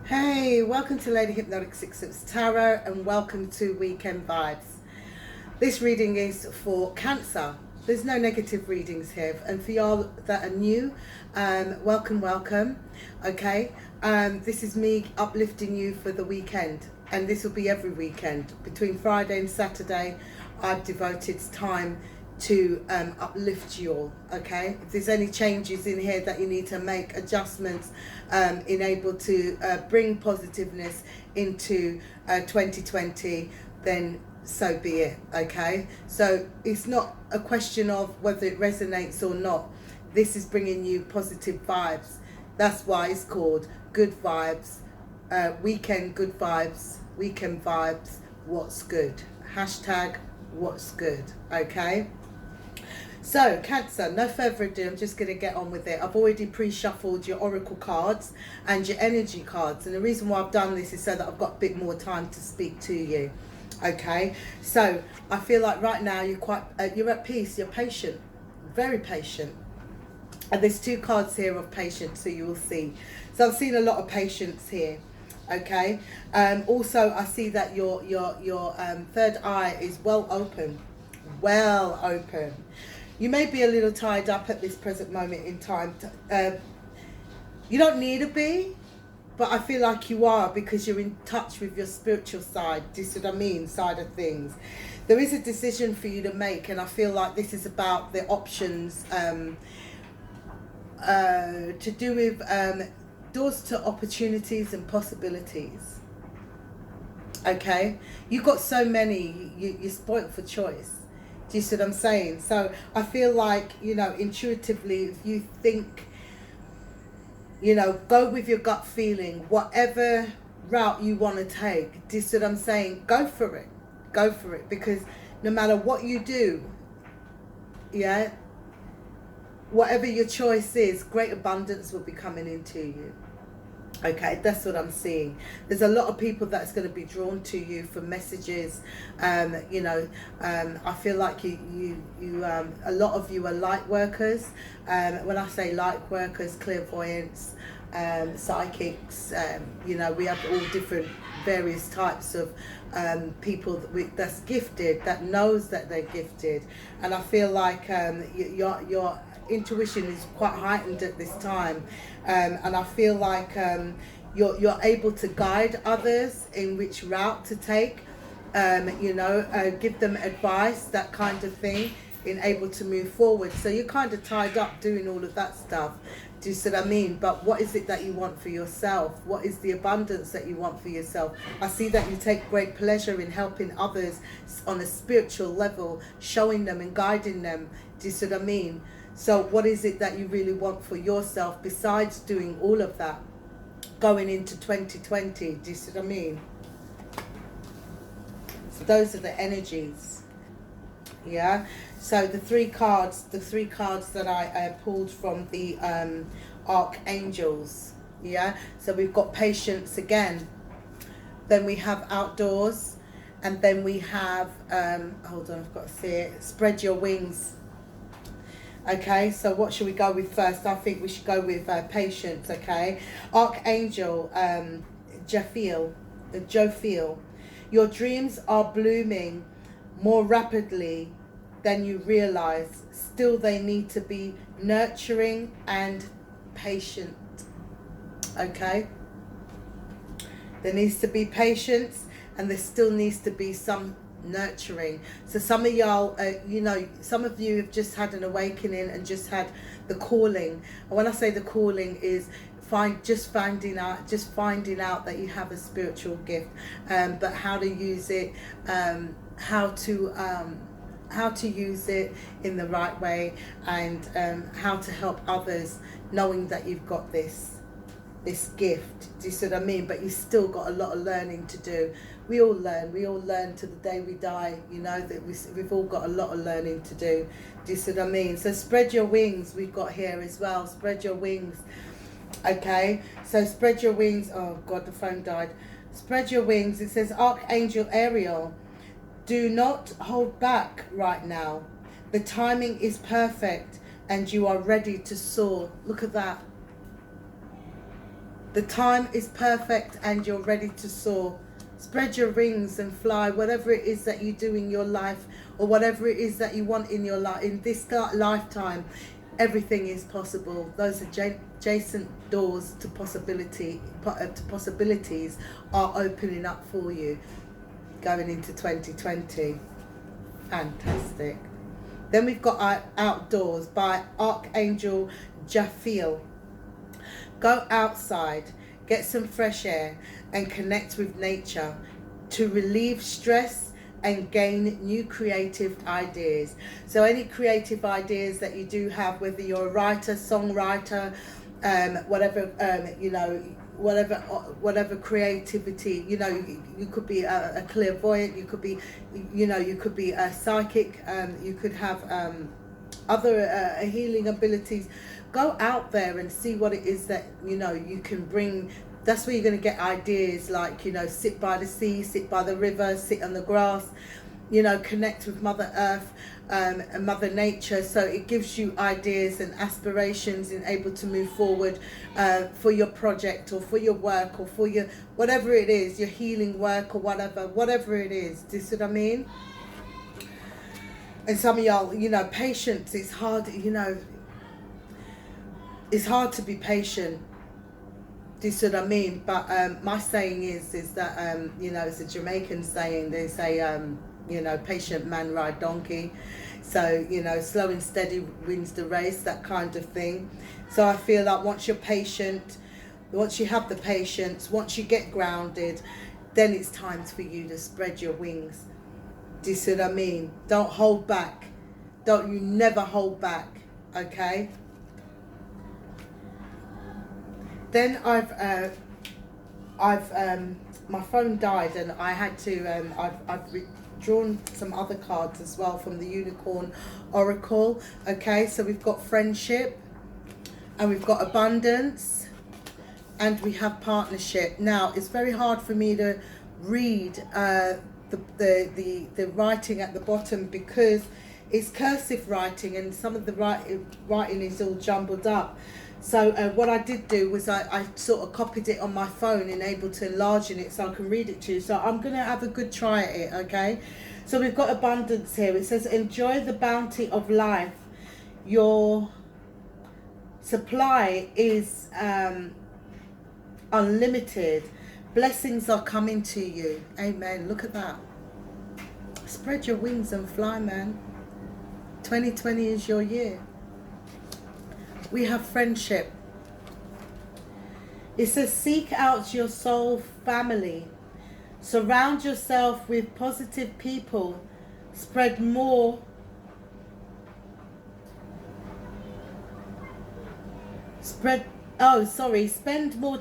Hey, welcome to Lady Hypnotic Six Tarot and welcome to Weekend Vibes. This reading is for Cancer. There's no negative readings here, and for y'all that are new, welcome. Okay, this is me uplifting you for the weekend, and this will be every weekend. Between Friday and Saturday, I've devoted time to uplift you all. Okay, if there's any changes in here that you need to make, adjustments, in able to bring positiveness into 2020, then so be it. Okay, so it's not a question of whether it resonates or not. This is bringing you positive vibes. That's why it's called Good Vibes, Weekend Good Vibes, Weekend Vibes, What's Good, hashtag What's Good. Okay, so Cancer, no further ado, I'm just going to get on with it. I've already pre-shuffled your oracle cards and your energy cards, and the reason why I've done this is so that I've got a bit more time to speak to you. Okay, so I feel like right now you're quite you're at peace, you're patient, very patient, and there's two cards here of patience, so you will see. So I've seen a lot of patience here. Okay, also I see that your third eye is well open. You may be a little tied up at this present moment in time. You don't need to be, but I feel like you are, because you're in touch with your spiritual side. Do you see what I mean? Side of things. There is a decision for you to make, and I feel like this is about the options to do with doors to opportunities and possibilities. Okay, you've got so many, you're spoilt for choice. Do you see what I'm saying? So I feel like, intuitively, if you think, go with your gut feeling, whatever route you want to take. Do you see what I'm saying? Go for it. Go for it, because no matter what you do, yeah, whatever your choice is, great abundance will be coming into you. Okay, that's what I'm seeing. There's a lot of people that's going to be drawn to you for messages. I feel like you a lot of you are light workers. When I say light workers, clairvoyants, psychics, we have all different various types of people that's gifted, that knows that they're gifted. And I feel like your intuition is quite heightened at this time, and I feel like you're able to guide others in which route to take, give them advice, that kind of thing, in able to move forward. So you're kind of tied up doing all of that stuff. Do you see what I mean? But what is it that you want for yourself? What is the abundance that you want for yourself? I see that you take great pleasure in helping others on a spiritual level, showing them and guiding them. Do you see what I mean? So what is it that you really want for yourself besides doing all of that going into 2020? Do you see what I mean? So those are the energies. Yeah. So the three cards that I pulled from the archangels. Yeah. So we've got patience again. Then we have outdoors, and then we have hold on, I've got to see it. Spread your wings. Okay, so what should we go with first? I think we should go with patience. Okay, Archangel Jophiel, your dreams are blooming more rapidly than you realize. Still, they need to be nurturing and patient. Okay, there needs to be patience, and there still needs to be some nurturing. So some of y'all, some of you have just had an awakening and just had the calling. And when I say the calling is finding out that you have a spiritual gift, but how to use it, how to use it in the right way, and how to help others, knowing that you've got this gift. Do you see what I mean? But you still got a lot of learning to do. We all learn to the day we die. That we've all got a lot of learning to do. Do you see what I mean? So spread your wings, we've got here as well. Spread your wings. Okay, so spread your wings. Oh God, the phone died. Spread your wings. It says, Archangel Ariel, do not hold back right now. The timing is perfect and you are ready to soar. Look at that. The time is perfect and you're ready to soar. Spread your wings and fly. Whatever it is that you do in your life, or whatever it is that you want in your life, in this lifetime, everything is possible. Those adjacent doors to possibilities are opening up for you going into 2020. Fantastic. Then we've got Outdoors by Archangel Jaffiel. Go outside, get some fresh air and connect with nature to relieve stress and gain new creative ideas. So any creative ideas that you do have, whether you're a writer, songwriter, whatever, whatever creativity, you could be a clairvoyant, you could be, you could be a psychic, you could have other healing abilities. Go out there and see what it is that you can bring. That's where you're going to get ideas like, sit by the sea, sit by the river, sit on the grass, connect with Mother Earth and Mother Nature. So it gives you ideas and aspirations and able to move forward for your project or for your work or for your, whatever it is, your healing work or whatever it is. Do you see what I mean? And some of y'all, patience, it's hard, it's hard to be patient. Do you see what I mean? But my saying is that, it's a Jamaican saying. They say, patient man ride donkey. So, slow and steady wins the race, that kind of thing. So I feel like once you're patient, once you have the patience, once you get grounded, then it's time for you to spread your wings. Do you see what I mean? Don't hold back. You never hold back, okay? Then my phone died and I had to, I've drawn some other cards as well from the Unicorn Oracle. Okay, so we've got friendship and we've got abundance and we have partnership. Now, it's very hard for me to read the writing at the bottom because it's cursive writing and some of the writing is all jumbled up. So what I did do was I sort of copied it on my phone and able to enlarge it so I can read it to you. So I'm going to have a good try at it, okay? So we've got abundance here. It says, enjoy the bounty of life. Your supply is unlimited. Blessings are coming to you. Amen. Look at that. Spread your wings and fly, man. 2020 is your year. We have friendship. It says, seek out your soul family. Surround yourself with positive people. Spend more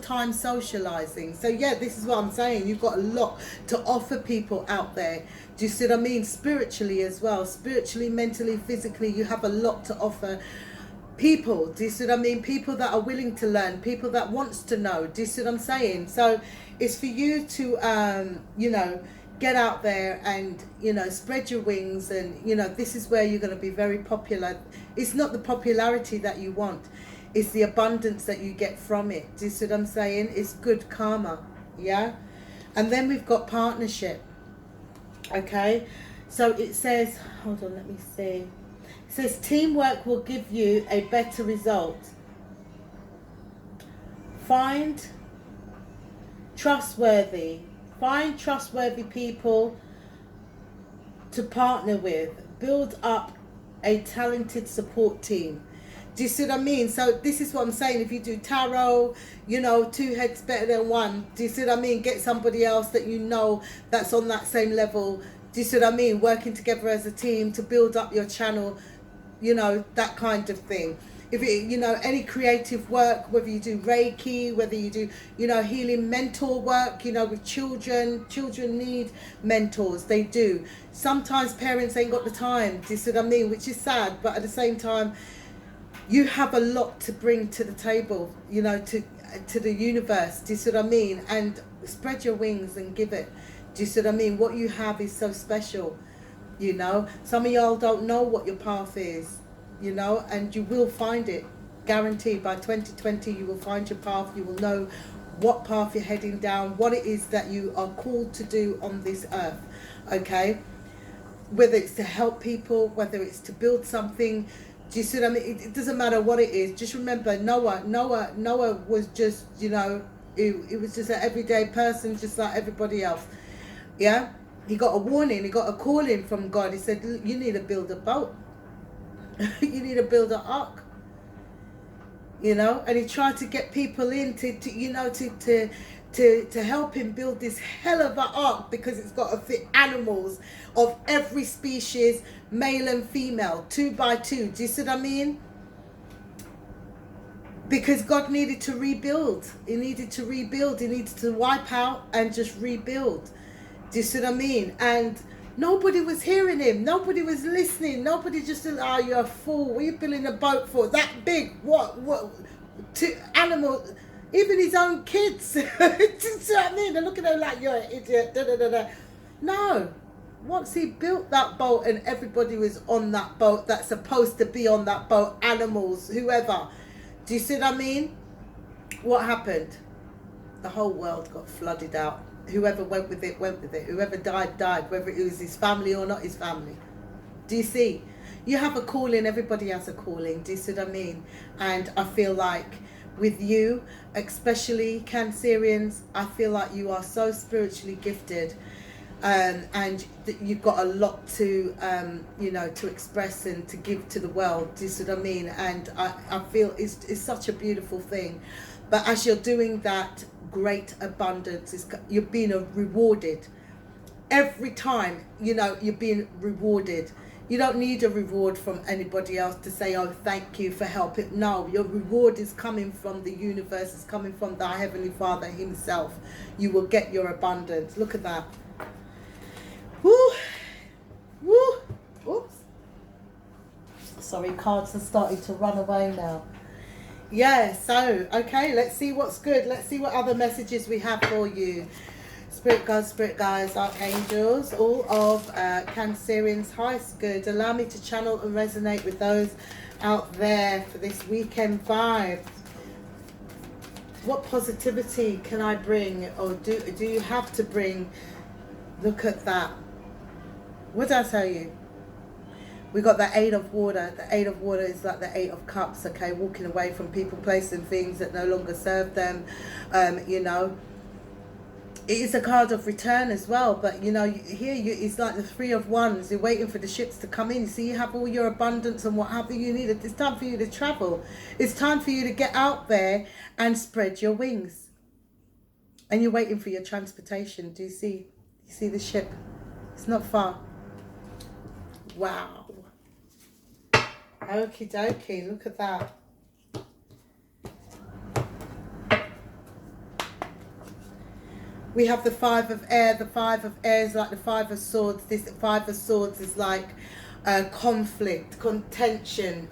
time socializing. So yeah, this is what I'm saying. You've got a lot to offer people out there. Do you see what I mean? Spiritually as well. Spiritually, mentally, physically, you have a lot to offer people. Do you see what I mean? People that are willing to learn, people that wants to know. Do you see what I'm saying? So it's for you to get out there and spread your wings, and this is where you're going to be very popular. It's not the popularity that you want, it's the abundance that you get from it. Do you see what I'm saying? It's good karma. Yeah. And then we've got partnership. Okay, so it says, hold on, let me see. It says teamwork will give you a better result. Find trustworthy people to partner with. Build up a talented support team. Do you see what I mean? So this is what I'm saying. If you do tarot, two heads better than one. Do you see what I mean? Get somebody else that that's on that same level. Do you see what I mean? Working together as a team to build up your channel, that kind of thing. If it, any creative work, whether you do Reiki, whether you do, healing mentor work, with children need mentors. They do. Sometimes parents ain't got the time. Do you see what I mean? Which is sad, but at the same time, you have a lot to bring to the table, to the universe. Do you see what I mean? And spread your wings and give it. Do you see what I mean? What you have is so special, Some of y'all don't know what your path is, and you will find it. Guaranteed by 2020, you will find your path. You will know what path you're heading down, what it is that you are called to do on this earth, okay? Whether it's to help people, whether it's to build something. Do you see what I mean? It doesn't matter what it is. Just remember, Noah was just, you know, it was just an everyday person, just like everybody else. Yeah? He got a warning, he got a calling from God. He said, you need to build a boat. You need to build an ark. You know? And he tried to get people in to help him build this hell of an ark, because it's got to fit animals of every species, male and female, 2 by 2. Do you see what I mean? Because God needed to rebuild. He needed to rebuild. He needed to wipe out and just rebuild. Do you see what I mean? And nobody was hearing him. Nobody was listening. Nobody just said, oh, you're a fool. What are you building a boat for? That big? What? To animals? Even his own kids. Do you see what I mean? They're looking at him like, you're an idiot. Da, da, da, da. No. Once he built that boat and everybody was on that boat that's supposed to be on that boat, animals, whoever. Do you see what I mean? What happened? The whole world got flooded out. Whoever went with it, went with it. Whoever died, died. Whether it was his family or not his family. Do you see? You have a calling. Everybody has a calling. Do you see what I mean? And I feel like with you, especially Cancerians, I feel like you are so spiritually gifted. And you've got a lot to, to express and to give to the world. Do you see what I mean? And I feel it's such a beautiful thing. But as you're doing that, great abundance, you're being rewarded. Every time, you're being rewarded. You don't need a reward from anybody else to say, oh, thank you for helping. No, your reward is coming from the universe. It's coming from the Heavenly Father himself. You will get your abundance. Look at that. Woo! Woo! Oops. Sorry, cards are starting to run away now. Yeah, so, okay, let's see what's good. Let's see what other messages we have for you. Spirit guides, archangels, all of Cancerians, highest good. Allow me to channel and resonate with those out there for this weekend vibe. What positivity can I bring, or do you have to bring? Look at that. What did I tell you? We got the 8 of water. The 8 of water is like the 8 of cups, okay? Walking away from people, placing things that no longer serve them, It is a card of return as well, but it's like the 3 of wands. You're waiting for the ships to come in. You see, you have all your abundance and what have you need. It's time for you to travel. It's time for you to get out there and spread your wings. And you're waiting for your transportation. Do you see? You see the ship? It's not far. Wow. Okie dokie, look at that. We have the 5 of air. The 5 of air is like the 5 of swords. This 5 of swords is like conflict, contention.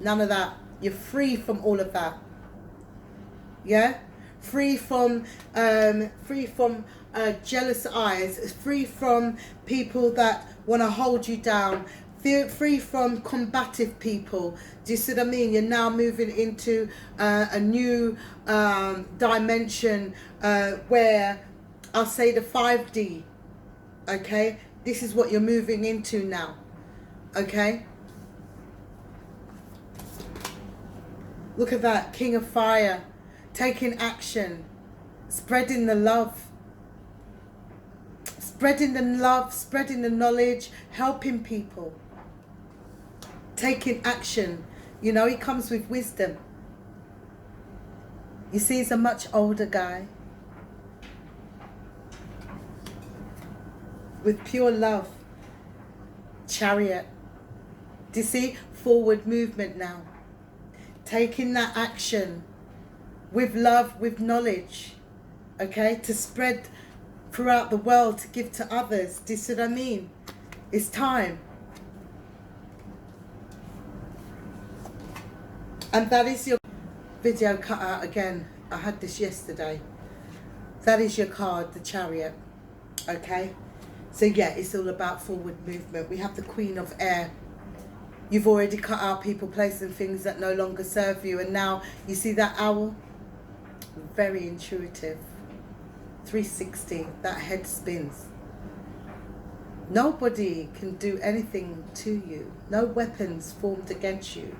None of that. You're free from all of that. Yeah? Free from jealous eyes. Free from people that want to hold you down. Free from combative people. Do you see what I mean? You're now moving into a new dimension where I'll say the 5D. Okay? This is what you're moving into now. Okay? Look at that. King of Fire. Taking action. Spreading the love. Spreading the love. Spreading the knowledge. Helping people. Taking action. He comes with wisdom. You see, he's a much older guy. With pure love. Chariot. Do you see? Forward movement now. Taking that action. With love, with knowledge. Okay? To spread throughout the world, to give to others. Do you see what I mean? It's time. And that is your video cut out again. I had this yesterday. That is your card, the Chariot. Okay? So yeah, it's all about forward movement. We have the Queen of Air. You've already cut out people, placing things that no longer serve you. And now, you see that owl? very intuitive. 360, that head spins. Nobody can do anything to you. No weapons formed against you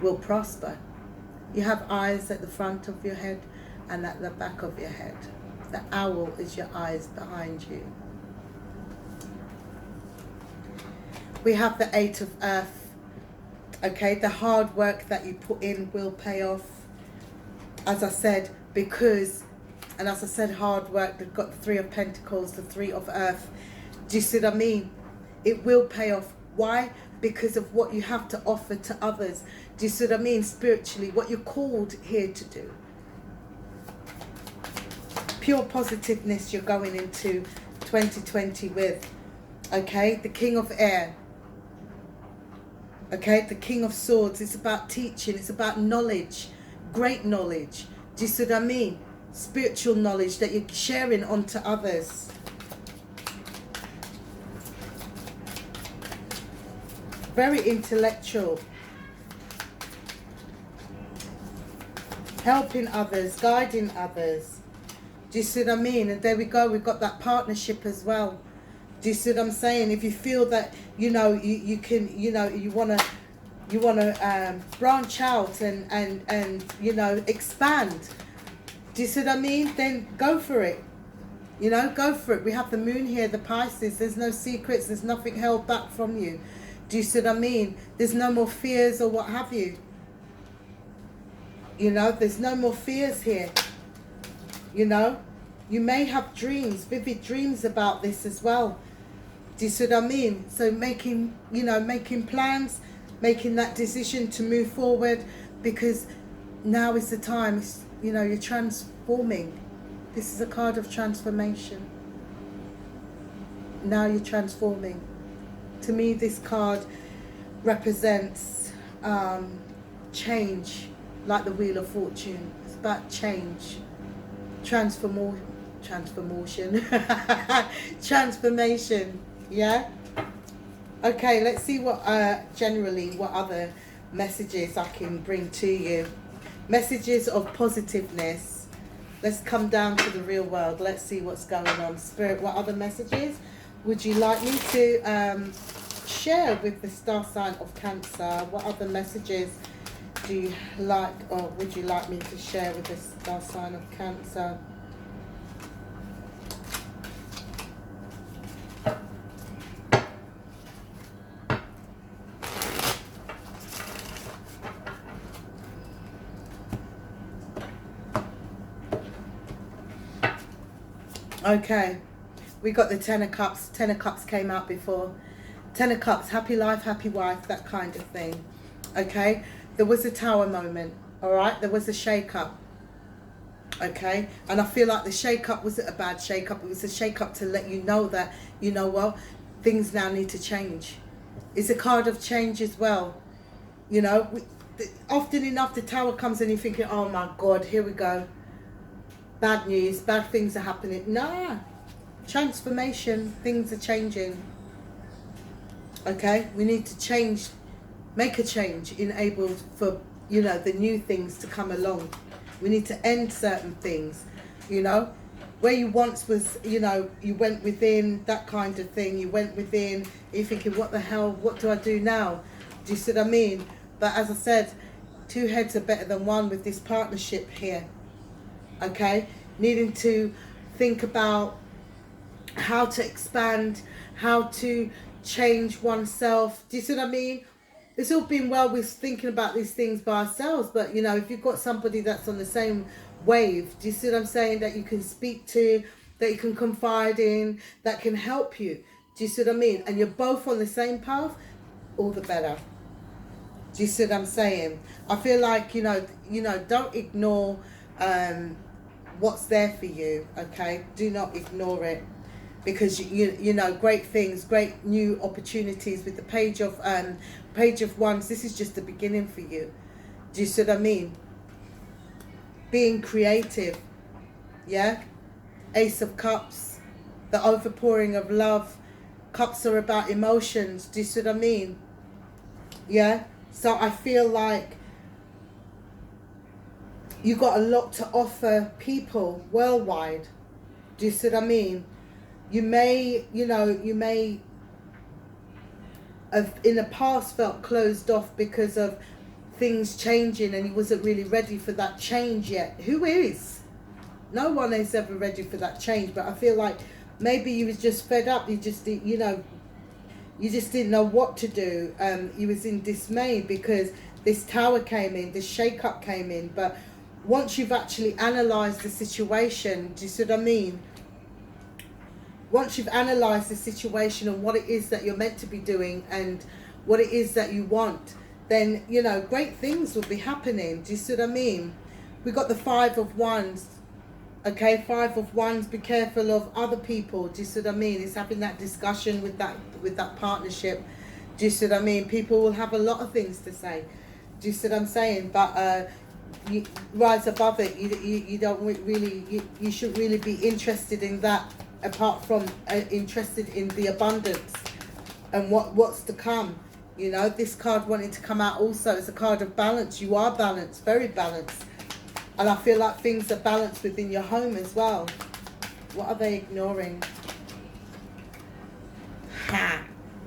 will prosper. You have eyes at the front of your head and at the back of your head. The owl is your eyes behind you. We have the 8 of Earth. Okay, the hard work that you put in will pay off. As I said, because, and as I said, hard work, they've got the 3 of Pentacles, the 3 of Earth. Do you see what I mean? It will pay off. Why? Because of what you have to offer to others. Do you see what I mean? Spiritually, what you're called here to do. Pure positiveness you're going into 2020 with. Okay, the King of Air. Okay, the King of Swords. It's about teaching. It's about knowledge. Great knowledge. Do you see what I mean? Spiritual knowledge that you're sharing onto others. Very intellectual. Helping others, guiding others. Do you see what I mean? And there we go, we've got that partnership as well. Do you see what I'm saying? If you feel that, you know, you can, you know, you want to branch out and you know, expand. Do you see what I mean? Then go for it. You know, go for it. We have the moon here, the Pisces. There's no secrets. There's nothing held back from you. Do you see what I mean? There's no more fears or what have you. You know, there's no more fears here. You know, you may have dreams, vivid dreams about this as well. Do you see what I mean? So making, you know, making plans, making that decision to move forward, because now is the time. It's, you know, you're transforming. This is a card of transformation. Now you're transforming. To me, this card represents change, like the Wheel of Fortune. It's about change, transformation, transformation. Yeah. Okay, let's see what generally what other messages I can bring to you. Messages of positiveness. Let's come down to the real world. Let's see what's going on. Spirit, what other messages would you like me to share with the star sign of Cancer? What other messages do you like, or would you like me to share with the star sign of Cancer? Okay, we got the Ten of Cups. Ten of Cups came out before. Ten of Cups, happy life, happy wife, that kind of thing. Okay, there was a Tower moment, all right? There was a shake-up, okay? And I feel like the shake-up wasn't a bad shake-up. It was a shake-up to let you know that, you know what, things now need to change. It's a card of change as well. You know, often enough the Tower comes and you're thinking, oh my God, here we go. Bad news, bad things are happening. Nah, transformation, things are changing. Okay, we need to change, make a change, enabled for, you know, the new things to come along. We need to end certain things, you know, where you once was, you know, you went within, that kind of thing. You went within, you're thinking, what the hell, what do I do now? Do you see what I mean? But as I said, 2 heads are better than 1 with this partnership here. Okay, needing to think about how to expand, how to change oneself. Do you see what I mean? It's all been well with thinking about these things by ourselves, but you know, if you've got somebody that's on the same wave, do you see what I'm saying, that you can speak to, that you can confide in, that can help you, do you see what I mean, and you're both on the same path, all the better. Do you see what I'm saying? I feel like, you know, don't ignore what's there for you. Okay, do not ignore it, because you know, great things, great new opportunities with the Page of Wands. This is just the beginning for you. Do you see what I mean? Being creative. Yeah. Ace of Cups, the overpouring of love. Cups are about emotions. Do you see what I mean? Yeah. So I feel like You got a lot to offer people worldwide. Do you see what I mean? You may, you may have in the past felt closed off because of things changing, and you wasn't really ready for that change yet. Who is? No one is ever ready for that change, but I feel like maybe you was just fed up. You just, you just didn't know what to do. You was in dismay because this tower came in, this shake-up came in. But once you've actually analysed the situation, do you see what I mean? Once you've analysed the situation and what it is that you're meant to be doing and what it is that you want, then, great things will be happening. Do you see what I mean? We got the 5 of Wands. Okay, 5 of Wands, be careful of other people. Do you see what I mean? It's having that discussion with that partnership. Do you see what I mean? People will have a lot of things to say. Do you see what I'm saying? But you rise above it. You don't really, you should really be interested in that, apart from interested in the abundance and what's to come. This card wanting to come out also is a card of balance. You are balanced, very balanced. And I feel like things are balanced within your home as well. What are they ignoring?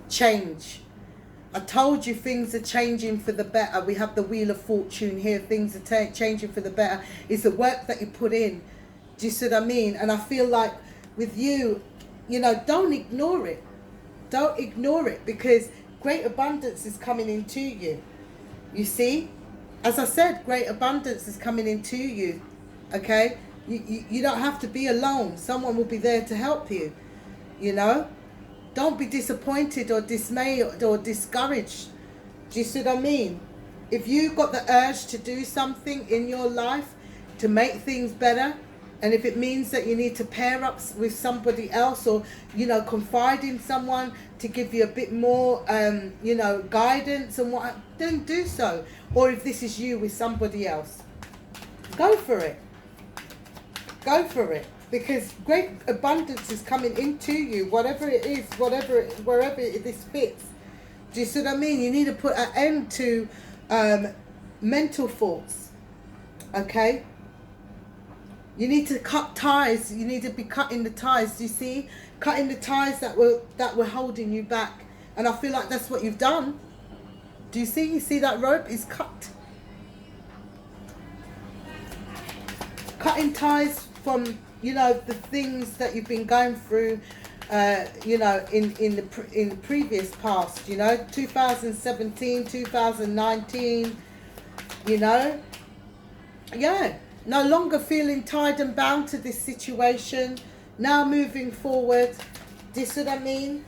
Change. I told you things are changing for the better. We have the Wheel of Fortune here. Things are changing for the better. It's the work that you put in. Do you see what I mean? And I feel like with you, don't ignore it. Don't ignore it, because great abundance is coming into you. You see? As I said, great abundance is coming into you, okay? You don't have to be alone. Someone will be there to help you, Don't be disappointed or dismayed or discouraged. Do you see what I mean? If you've got the urge to do something in your life to make things better, and if it means that you need to pair up with somebody else or, confide in someone to give you a bit more, guidance and what, then do so. Or if this is you with somebody else, go for it. Go for it. Because great abundance is coming into you, whatever it is, wherever this fits. Do you see what I mean? You need to put an end to mental thoughts, okay? You need to cut ties. You need to be cutting the ties. Do you see? Cutting the ties that were holding you back. And I feel like that's what you've done. Do you see? You see that rope is cut. Cutting ties from, the things that you've been going through, in the previous past, 2017, 2019, yeah. No longer feeling tied and bound to this situation. Now moving forward. Do you see what I mean?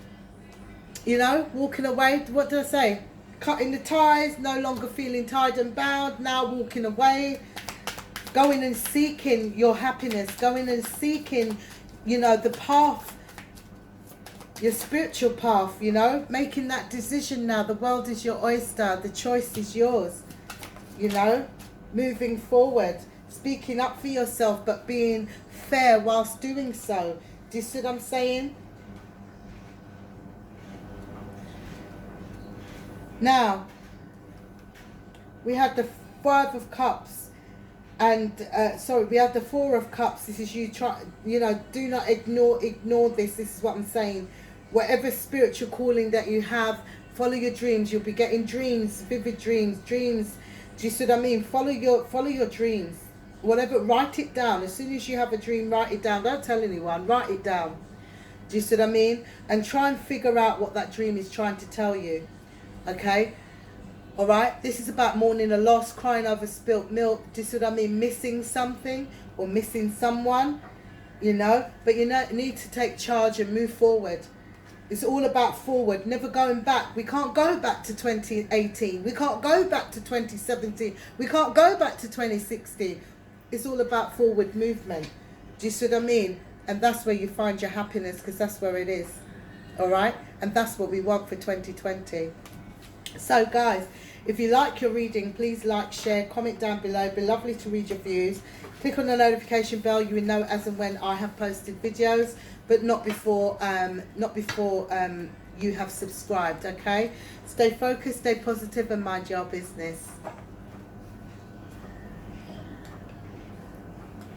Walking away. What do I say? Cutting the ties. No longer feeling tied and bound. Now walking away. Going and seeking your happiness. Going and seeking, the path. Your spiritual path, Making that decision now. The world is your oyster. The choice is yours. Moving forward. Speaking up for yourself, but being fair whilst doing so. Do you see what I'm saying? Now, we had the 5 of Cups, and we have the 4 of Cups. This is you do not ignore this. This is what I'm saying. Whatever spiritual calling that you have, follow your dreams. You'll be getting dreams, vivid dreams. Do you see what I mean? Follow your dreams. Whatever, write it down. As soon as you have a dream, write it down. Don't tell anyone. Write it down. Do you see what I mean? And try and figure out what that dream is trying to tell you. Okay? All right? This is about mourning a loss, crying over spilt milk. Do you see what I mean? Missing something or missing someone, But you need to take charge and move forward. It's all about forward, never going back. We can't go back to 2018. We can't go back to 2017. We can't go back to 2016. It's all about forward movement. Do you see what I mean? And that's where you find your happiness, because that's where it is. All right? And that's what we want for 2020. So, guys, if you like your reading, please like, share, comment down below. It'd be lovely to read your views. Click on the notification bell. You will know as and when I have posted videos, but not before you have subscribed, okay? Stay focused, stay positive, and mind your business.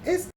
is